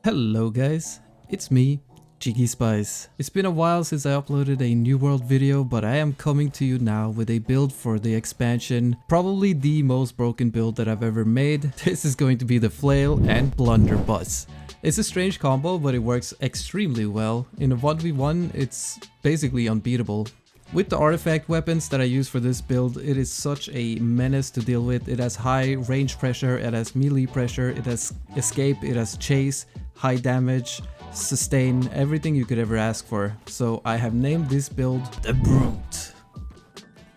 Hello guys, it's me, Cheeky Spice. It's been a while since I uploaded a New World video, but I am coming to you now with a build for the expansion, probably the most broken build that I've ever made. This is going to be the Flail and Blunderbuss. It's a strange combo, but it works extremely well. In a 1v1, it's basically unbeatable. With the artifact weapons that I use for this build, it is such a menace to deal with. It has high range pressure, it has melee pressure, it has escape, it has chase, high damage, sustain, everything you could ever ask for. So I have named this build the Brute.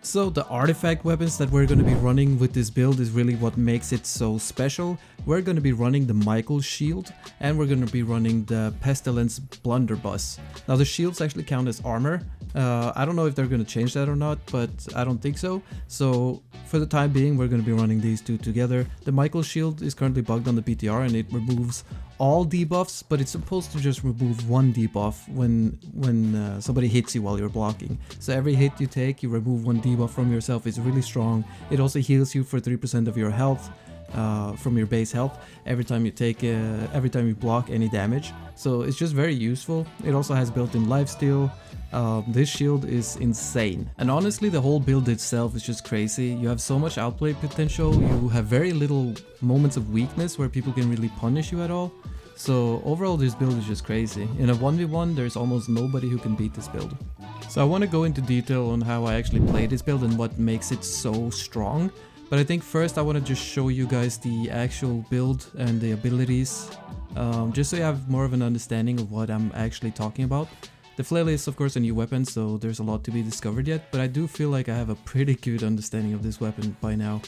So the artifact weapons that we're going to be running with this build is really what makes it so special. We're going to be running the Michael shield and we're going to be running the Pestilence Blunderbuss. Now the shields actually count as armor. I don't know if they're going to change that or not, but I don't think so. So for the time being, we're going to be running these two together. The Michael shield is currently bugged on the PTR and it removes all debuffs, but it's supposed to just remove one debuff when somebody hits you while you're blocking. So every hit you take, you remove one debuff from yourself. It's really strong. It also heals you for 3% of your health. From your base health every time you block any damage, so it's just very useful. It also has built-in lifesteal. This shield is insane, and honestly the whole build itself is just crazy. You have so much outplay potential, you have very little moments of weakness where people can really punish you at all. So overall this build is just crazy. In a 1v1 there's almost nobody who can beat this build. So I want to go into detail on how I actually play this build and what makes it so strong. But I think first I want to just show you guys the actual build and the abilities, just so you have more of an understanding of what I'm actually talking about. The Flail is of course a new weapon, so there's a lot to be discovered yet, but I do feel like I have a pretty good understanding of this weapon by now.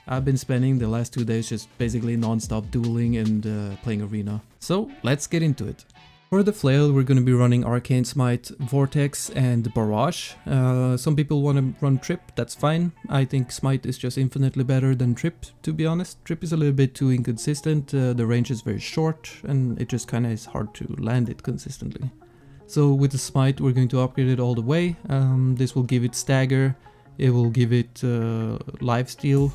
I've been spending the last 2 days just basically non-stop dueling and playing arena. So let's get into it. For the Flail, we're going to be running Arcane Smite, Vortex and Barrage. Some people want to run Trip, that's fine. I think Smite is just infinitely better than Trip, to be honest. Trip is a little bit too inconsistent, the range is very short and it just kind of is hard to land it consistently. So with the Smite we're going to upgrade it all the way. This will give it stagger. It will give it lifesteal.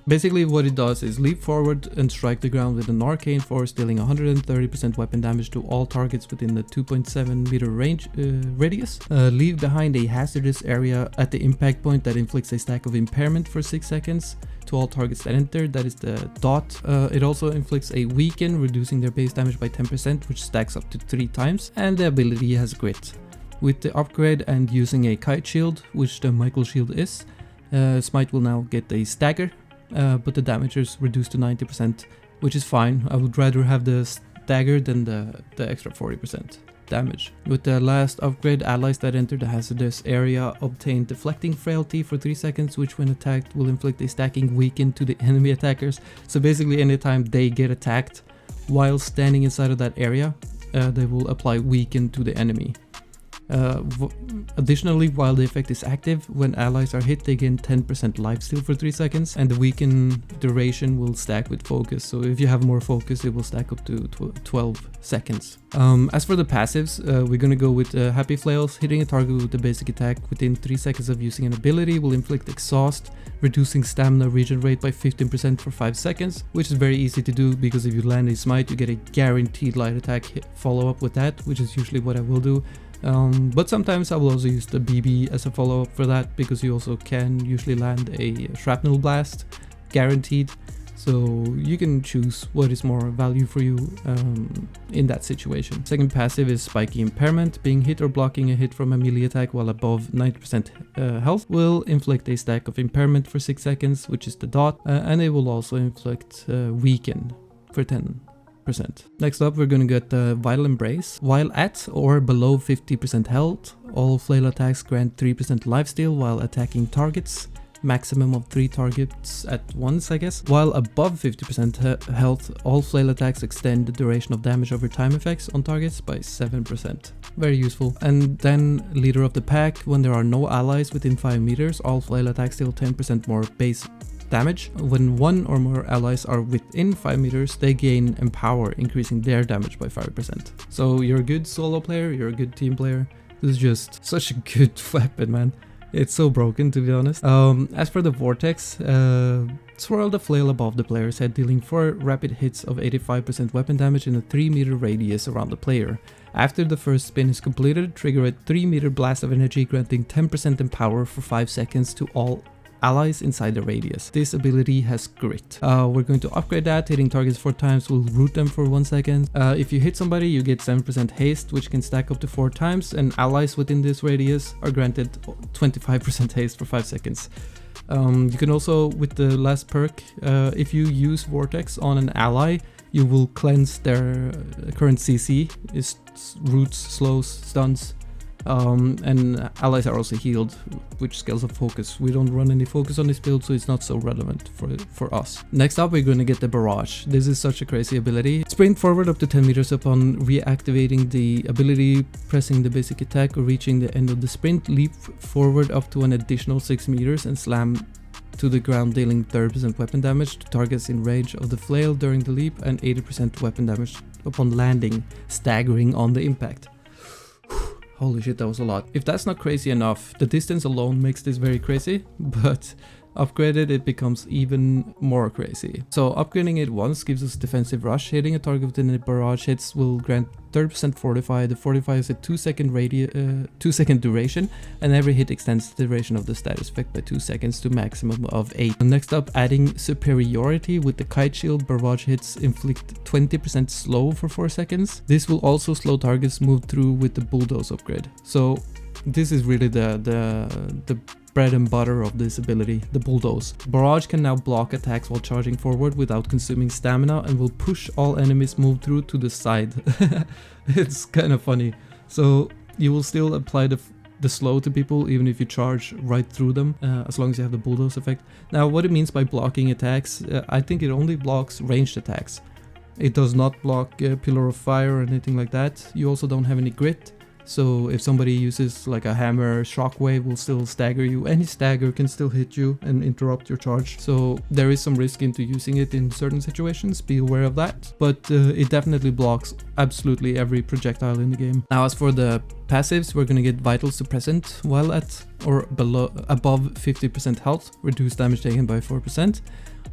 Basically what it does is leap forward and strike the ground with an arcane force, dealing 130% weapon damage to all targets within the 2.7 meter range radius. Leave behind a hazardous area at the impact point that inflicts a stack of impairment for 6 seconds to all targets that enter, that is the dot. It also inflicts a weaken, reducing their base damage by 10%, which stacks up to 3 times, and the ability has grit. With the upgrade and using a kite shield, which the Michael shield is, Smite will now get a stagger, but the damage is reduced to 90%, which is fine. I would rather have the stagger than the extra 40% damage. With the last upgrade, allies that enter the hazardous area obtain deflecting frailty for 3 seconds, which when attacked will inflict a stacking weaken to the enemy attackers. So basically anytime they get attacked while standing inside of that area, they will apply weaken to the enemy. Additionally, while the effect is active, when allies are hit they gain 10% lifesteal for 3 seconds, and the weaken duration will stack with focus. So if you have more focus it will stack up to 12 seconds. As for the passives, we're gonna go with Happy Flails. Hitting a target with the basic attack within 3 seconds of using an ability will inflict exhaust, reducing stamina regen rate by 15% for 5 seconds, which is very easy to do because if you land a smite you get a guaranteed light attack follow up with that, which is usually what I will do. But sometimes I will also use the BB as a follow-up for that, because you also can usually land a shrapnel blast guaranteed, so you can choose what is more value for you in that situation. Second passive is Spiky Impairment. Being hit or blocking a hit from a melee attack while above 90% health will inflict a stack of impairment for 6 seconds, which is the dot, and it will also inflict weaken for 10%. Next up we're gonna get the Vital Embrace. While at or below 50% health, all flail attacks grant 3% lifesteal while attacking targets. Maximum of 3 targets at once, I guess. While above 50% health, all flail attacks extend the duration of damage over time effects on targets by 7%. Very useful. And then Leader of the Pack. When there are no allies within 5 meters, all flail attacks deal 10% more base damage. When 1 or more allies are within 5 meters, they gain Empower, increasing their damage by 5%. So you're a good solo player, you're a good team player. This is just such a good weapon, man. It's so broken, to be honest. As for the vortex, swirl the flail above the player's head, dealing 4 rapid hits of 85% weapon damage in a 3-meter radius around the player. After the first spin is completed, trigger a 3-meter blast of energy, granting 10% in power for 5 seconds to all allies inside the radius. This ability has grit. We're going to upgrade that. Hitting targets 4 times will root them for 1 second. If you hit somebody, you get 7% haste, which can stack up to 4 times, and allies within this radius are granted 25% haste for 5 seconds. You can also, with the last perk, if you use Vortex on an ally, you will cleanse their current CC, is roots, slows, stuns, and allies are also healed, which scales up focus. We don't run any focus on this build, so it's not so relevant for us. Next up, we're going to get the barrage. This is such a crazy ability. Sprint forward up to 10 meters upon reactivating the ability, pressing the basic attack or reaching the end of the sprint. Leap forward up to an additional 6 meters and slam to the ground, dealing 30% weapon damage to targets in range of the flail during the leap and 80% weapon damage upon landing, staggering on the impact. Holy shit, that was a lot. If that's not crazy enough, the distance alone makes this very crazy, but upgraded it becomes even more crazy. So upgrading it once gives us defensive rush. Hitting a target within the barrage hits will grant 30% fortify. The fortify is a 2-second duration, and every hit extends the duration of the status effect by 2 seconds to maximum of 8. Next up, adding superiority. With the kite shield, barrage hits inflict 20% slow for 4 seconds. This will also slow targets moved through with the bulldoze upgrade. So this is really the bread and butter of this ability, the bulldoze. Barrage can now block attacks while charging forward without consuming stamina, and will push all enemies moved through to the side. It's kind of funny. So you will still apply the slow to people even if you charge right through them, as long as you have the bulldoze effect. Now, what it means by blocking attacks, I think it only blocks ranged attacks. It does not block Pillar of Fire or anything like that. You also don't have any grit. So if somebody uses like a hammer, shockwave will still stagger you. Any stagger can still hit you and interrupt your charge. So there is some risk into using it in certain situations, be aware of that. But it definitely blocks absolutely every projectile in the game. Now, as for the passives, we're gonna get Vital Suppressant while at or above 50% health, reduce damage taken by 4%.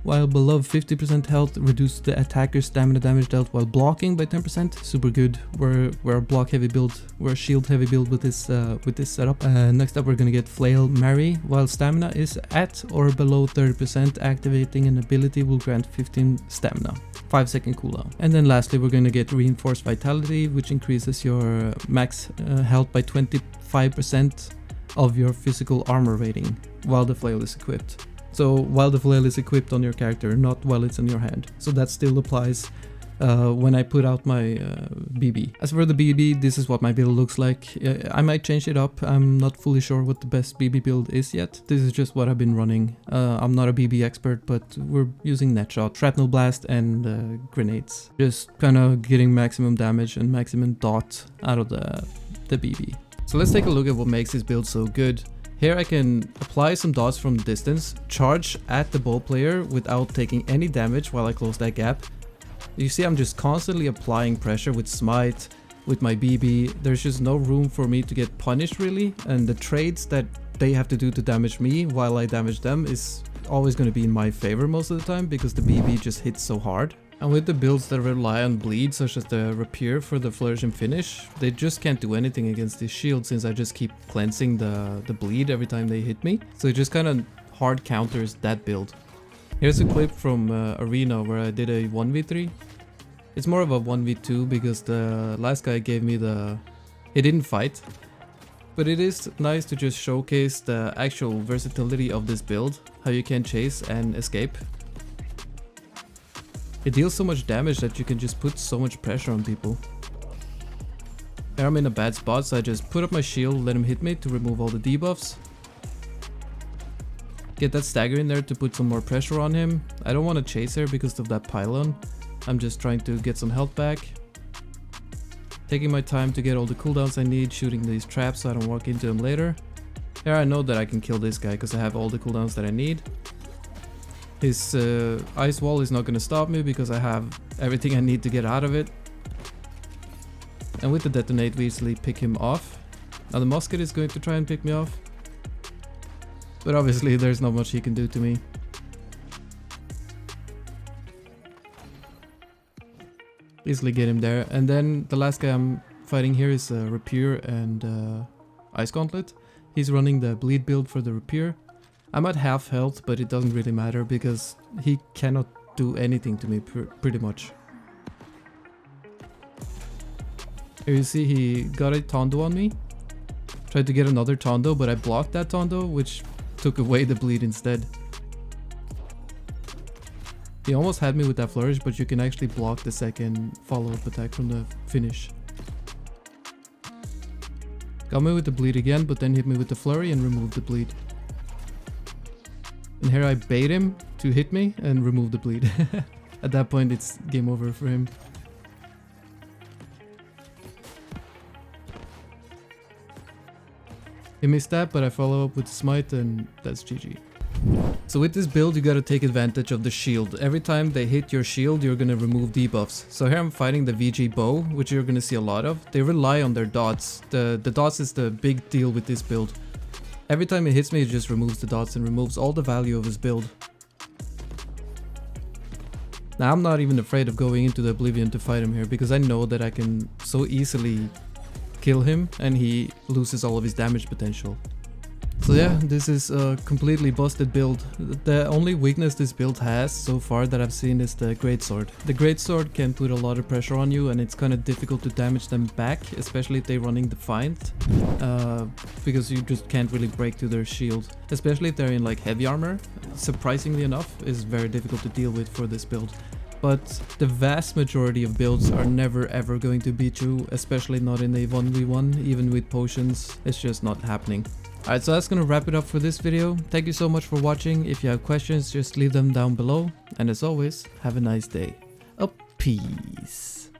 While below 50% health, reduce the attacker's stamina damage dealt while blocking by 10%. Super good. We're a block heavy build. We're a shield heavy build with this setup. Next up, we're gonna get Flail Marry. While stamina is at or below 30%, activating an ability will grant 15 stamina. 5-second cooldown. And then lastly, we're gonna get Reinforced Vitality, which increases your max health by 25% of your physical armor rating while the flail is equipped. So while the flail is equipped on your character, not while it's in your hand. So that still applies when I put out my BB. As for the BB, this is what my build looks like. I might change it up. I'm not fully sure what the best BB build is yet. This is just what I've been running. I'm not a BB expert, but we're using net shot, shrapnel blast, and grenades. Just kind of getting maximum damage and maximum dot out of the BB. So let's take a look at what makes this build so good. Here I can apply some dots from the distance, charge at the ball player without taking any damage while I close that gap. You see, I'm just constantly applying pressure with smite, with my BB. There's just no room for me to get punished really, and the trades that they have to do to damage me while I damage them is always going to be in my favor most of the time, because the BB just hits so hard. And with the builds that rely on bleed, such as the Rapier for the flourishing finish, they just can't do anything against this shield, since I just keep cleansing the bleed every time they hit me. So it just kind of hard counters that build. Here's a clip from Arena where I did a 1v3. It's more of a 1v2 because the last guy gave me he didn't fight. But it is nice to just showcase the actual versatility of this build, how you can chase and escape. It deals so much damage that you can just put so much pressure on people. Here I'm in a bad spot, so I just put up my shield, let him hit me to remove all the debuffs. Get that stagger in there to put some more pressure on him. I don't want to chase her because of that pylon. I'm just trying to get some health back. Taking my time to get all the cooldowns I need, shooting these traps so I don't walk into them later. Here I know that I can kill this guy because I have all the cooldowns that I need. His ice wall is not going to stop me because I have everything I need to get out of it. And with the detonate, we easily pick him off. Now the musket is going to try and pick me off. But obviously there's not much he can do to me. Easily get him there. And then the last guy I'm fighting here is Rapier and Ice Gauntlet. He's running the bleed build for the Rapier. I'm at half health, but it doesn't really matter because he cannot do anything to me pretty much. Here you see he got a Tondo on me. Tried to get another Tondo, but I blocked that Tondo, which took away the bleed instead. He almost had me with that flourish, but you can actually block the second follow-up attack from the finish. Got me with the bleed again, but then hit me with the flurry and removed the bleed. And here I bait him to hit me and remove the bleed. At that point it's game over for him. He missed that, but I follow up with smite and that's GG. So with this build you gotta take advantage of the shield. Every time they hit your shield you're gonna remove debuffs. So here I'm fighting the VG bow, which you're gonna see a lot of. They rely on their dots. The dots is the big deal with this build. Every time it hits me it just removes the dots and removes all the value of his build. Now I'm not even afraid of going into the Oblivion to fight him here because I know that I can so easily kill him and he loses all of his damage potential. So yeah, this is a completely busted build. The only weakness this build has so far that I've seen is the greatsword. The greatsword can put a lot of pressure on you and it's kind of difficult to damage them back, especially if they're running Defiant, because you just can't really break through their shield. Especially if they're in like heavy armor, surprisingly enough, is very difficult to deal with for this build. But the vast majority of builds are never ever going to beat you, especially not in a 1v1, even with potions, it's just not happening. Alright, so that's gonna wrap it up for this video. Thank you so much for watching. If you have questions, just leave them down below. And as always, have a nice day. Peace.